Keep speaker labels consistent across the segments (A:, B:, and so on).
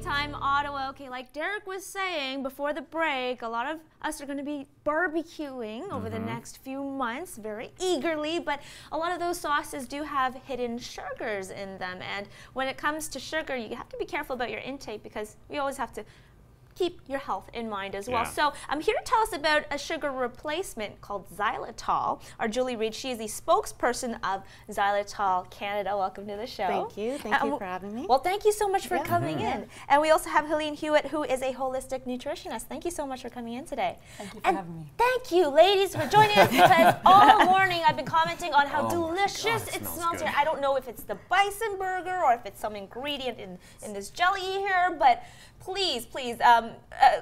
A: Daytime Ottawa. Okay, like Derek was saying before the break, a lot of us are going to be barbecuing over the next few months very eagerly, but a lot of those sauces do have hidden sugars in them. And when it comes to sugar, you have to be careful about your intake because we always have to keep your health in mind as well. So I'm here to tell us about a sugar replacement called Xylitol. Our Julie Reid, she is the spokesperson of Xylitol Canada. Welcome to the show.
B: Thank you. Thank you for having me.
A: Well, thank you so much for coming in. And we also have Helene Huot, who is a holistic nutritionist. Thank you so much for coming in today.
C: Thank you for having me.
A: Thank you, ladies, for joining us because all morning I've been commenting on how delicious it smells here. I don't know if it's the bison burger or if it's some ingredient in this jelly here, but please,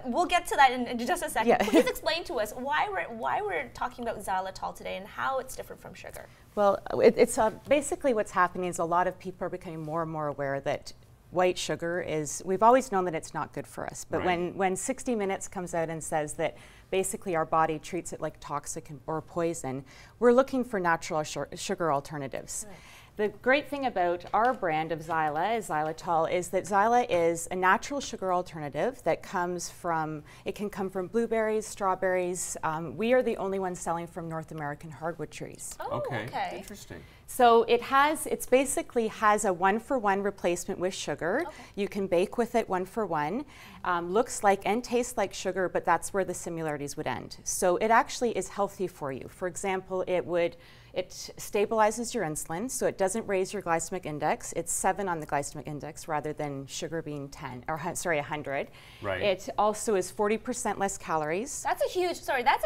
A: we'll get to that in just a second. Please explain to us why we're talking about xylitol today and how it's different from sugar.
B: Well, it's basically what's happening is a lot of people are becoming more and more aware that white sugar is, we've always known that it's not good for us, but when 60 Minutes comes out and says that basically our body treats it like toxic or poison, we're looking for natural sugar alternatives. The great thing about our brand of Xylitol, is that Xyla is a natural sugar alternative that comes from, it can come from blueberries, strawberries. We are the only ones selling from North American hardwood trees.
A: Oh, okay.
D: Interesting.
B: So it basically has a 1-for-1 replacement with sugar. You can bake with it 1-for-1. Looks like and tastes like sugar, but that's where the similarities would end. So it actually is healthy for you. For example, it stabilizes your insulin, so it doesn't raise your glycemic index. It's 7 on the glycemic index rather than sugar being 100.
D: Right.
B: It also is 40% less calories.
A: That's a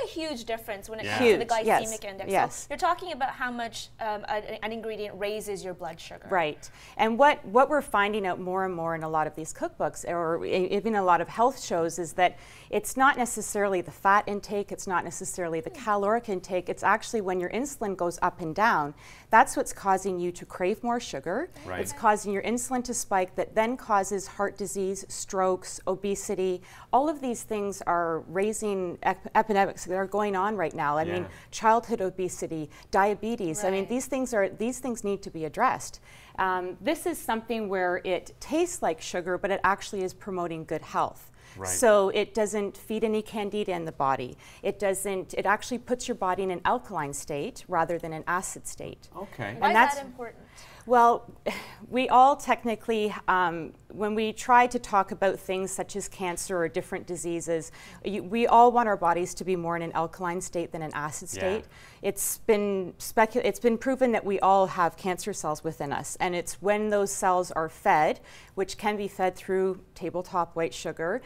A: huge difference when it comes to the glycemic index.
B: Yes.
A: So you're talking about how much an ingredient raises your blood sugar.
B: Right. And what we're finding out more and more in a lot of these cookbooks or even a lot of health shows is that it's not necessarily the fat intake, it's not necessarily the caloric intake, it's actually when your insulin goes up and down, that's what's causing you to crave more sugar.
D: Right.
B: It's causing your insulin to spike that then causes heart disease, strokes, obesity. All of these things are raising epidemics that are going on right now. I mean, childhood obesity, diabetes. I mean, these things need to be addressed. This is something where it tastes like sugar, but it actually is promoting good health.
D: Right.
B: So it doesn't feed any candida in the body. It actually puts your body in an alkaline state rather than an acid state.
D: Okay.
A: Why is that important?
B: Well, we all technically, when we try to talk about things such as cancer or different diseases, we all want our bodies to be more in an alkaline state than an acid state. It's been proven that we all have cancer cells within us, and it's when those cells are fed, which can be fed through tabletop white sugar,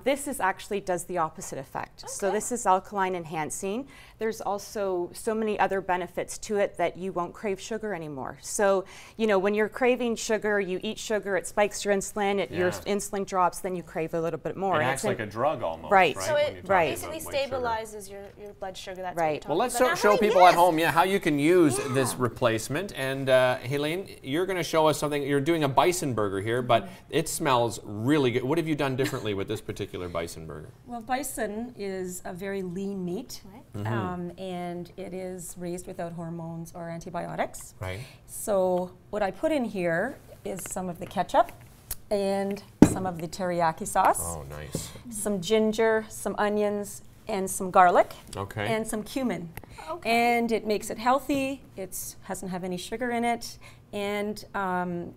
B: this actually does the opposite effect. So this is alkaline enhancing. There's also so many other benefits to it that you won't crave sugar anymore. So, you know, when you're craving sugar, you eat sugar, it spikes your insulin, your insulin drops, then you crave a little bit more.
D: It acts like a drug almost.
B: Right.
A: So it basically stabilizes your blood sugar. That's
B: right.
D: Well, let's show people at home, how you can use this replacement. And Helene, you're going to show us something. You're doing a bison burger here, but it smells really good. What have you done differently with this particular bison burger?
C: Well, bison is a very lean meat, and it is raised without hormones or antibiotics.
D: Right.
C: So what I put in here is some of the ketchup and some of the teriyaki sauce.
D: Oh, nice.
C: Some ginger, some onions, and some garlic.
D: Okay.
C: And some cumin. And it makes it healthy. It doesn't have any sugar in it, and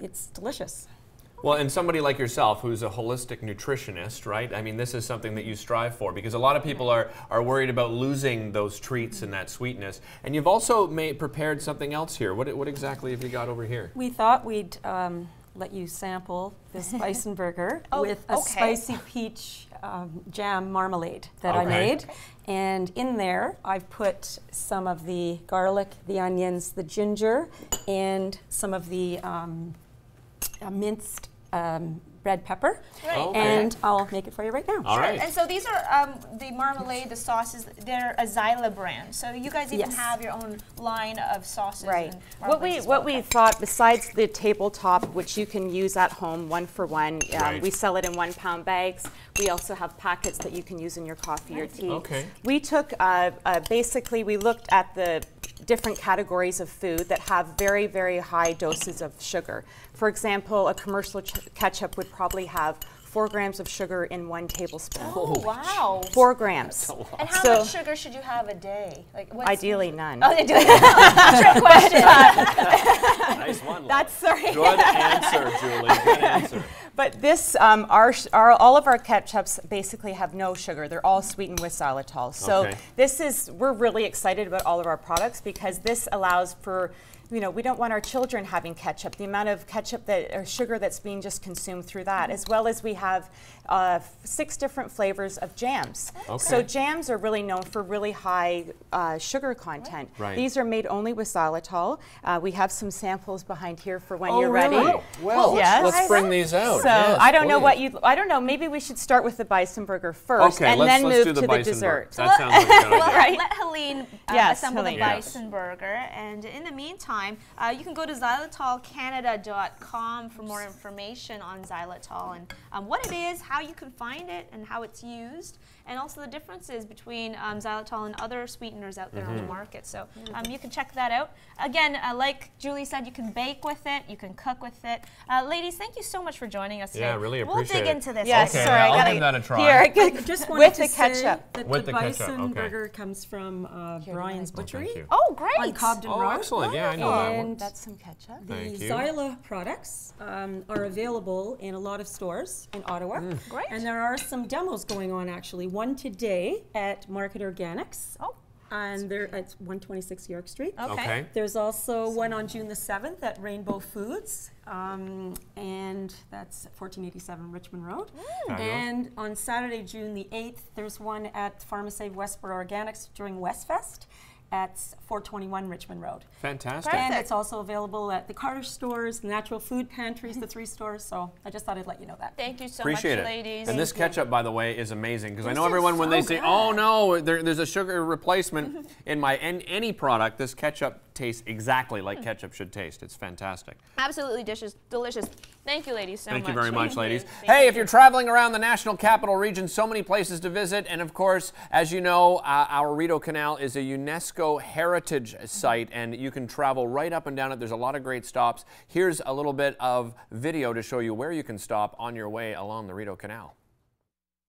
C: it's delicious.
D: Well, and somebody like yourself who's a holistic nutritionist, right? I mean, this is something that you strive for because a lot of people are worried about losing those treats and that sweetness. And you've also prepared something else here. What exactly have you got over here?
C: We thought we'd let you sample this bison burger with a spicy peach jam marmalade that I made. And in there, I've put some of the garlic, the onions, the ginger, and some of the minced red pepper, and I'll make it for you right now.
D: All right.
A: And so these are the marmalade, the sauces. They're a Xyla brand. So you guys even have your own line of sauces.
B: Right. What we thought, besides the tabletop, which you can use at home 1-for-1, we sell it in 1-pound bags. We also have packets that you can use in your coffee or tea.
D: Okay.
B: We took basically we looked at the different categories of food that have very, very high doses of sugar. For example, a commercial ketchup would probably have 4 grams of sugar in 1 tablespoon.
A: Oh, wow.
B: 4 grams.
A: And how much sugar should you have a day? Like,
B: ideally none.
A: Oh, ideally. Trick question.
D: Nice one.
B: That's sorry.
D: Good answer, Julie. Good answer.
B: But this, all of our ketchups basically have no sugar. They're all sweetened with xylitol. So we're really excited about all of our products because this allows for, we don't want our children having ketchup. The amount of ketchup or sugar that's being just consumed through that, as well as we have 6 different flavors of jams. So jams are really known for really high sugar content.
D: Right.
B: These are made only with xylitol. We have some samples behind here for when you're ready.
D: Well, let's bring these out.
B: So I don't know I don't know, maybe we should start with the bison burger first and then move to the dessert.
D: That sounds like a good idea.
A: Right. Let Helene assemble the bison burger. And in the meantime, you can go to xylitolcanada.com for more information on xylitol and what it is, how you can find it, and how it's used, and also the differences between xylitol and other sweeteners out there on the market. So you can check that out. Again, like Julie said, you can bake with it, you can cook with it. Ladies, thank you so much for joining us today.
D: Yeah, really appreciate
A: We'll dig into this.
B: Yes,
D: okay,
B: sorry,
D: I'll give that a try.
B: Here,
C: Just
B: with the ketchup.
C: That
D: With
C: the
D: the ketchup,
C: bison
D: okay.
C: burger comes from Brian's Butchery
D: Thank you.
A: Oh, great.
C: on Cobden
D: Oh,
C: Road.
D: excellent. Yeah, I know that one.
C: And
B: That's some ketchup.
C: the
D: Thank you.
C: Xyla products are available in a lot of stores in Ottawa.
A: Great.
C: And there are some demos going on actually. One today at Market Organics.
A: Oh.
C: And they're at 126 York Street.
D: Okay.
C: There's also one on June the 7th at Rainbow Foods, and that's 1487 Richmond Road. And on Saturday, June the 8th, there's one at Pharmaceuticals Westport Organics during Westfest at 421 Richmond Road.
D: Fantastic.
C: And it's also available at the Carter stores, Natural Food Pantries, the 3 stores. So I just thought I'd let you know that.
A: Thank you so
D: Appreciate
A: much,
D: it.
A: ladies.
D: And this ketchup, by the way, is amazing because I know
A: This is
D: everyone when
A: so
D: they say,
A: good.
D: "Oh no, there's a sugar replacement in my any product," this ketchup tastes exactly like ketchup should taste. It's fantastic.
A: Absolutely delicious. Thank you, ladies, so much.
D: Thank you very much, ladies.
A: Thank
D: Hey,
A: you.
D: if you're traveling around the National Capital Region, so many places to visit. And of course, as you know, our Rideau Canal is a UNESCO heritage site, and you can travel right up and down it. There's a lot of great stops. Here's a little bit of video to show you where you can stop on your way along the Rideau Canal.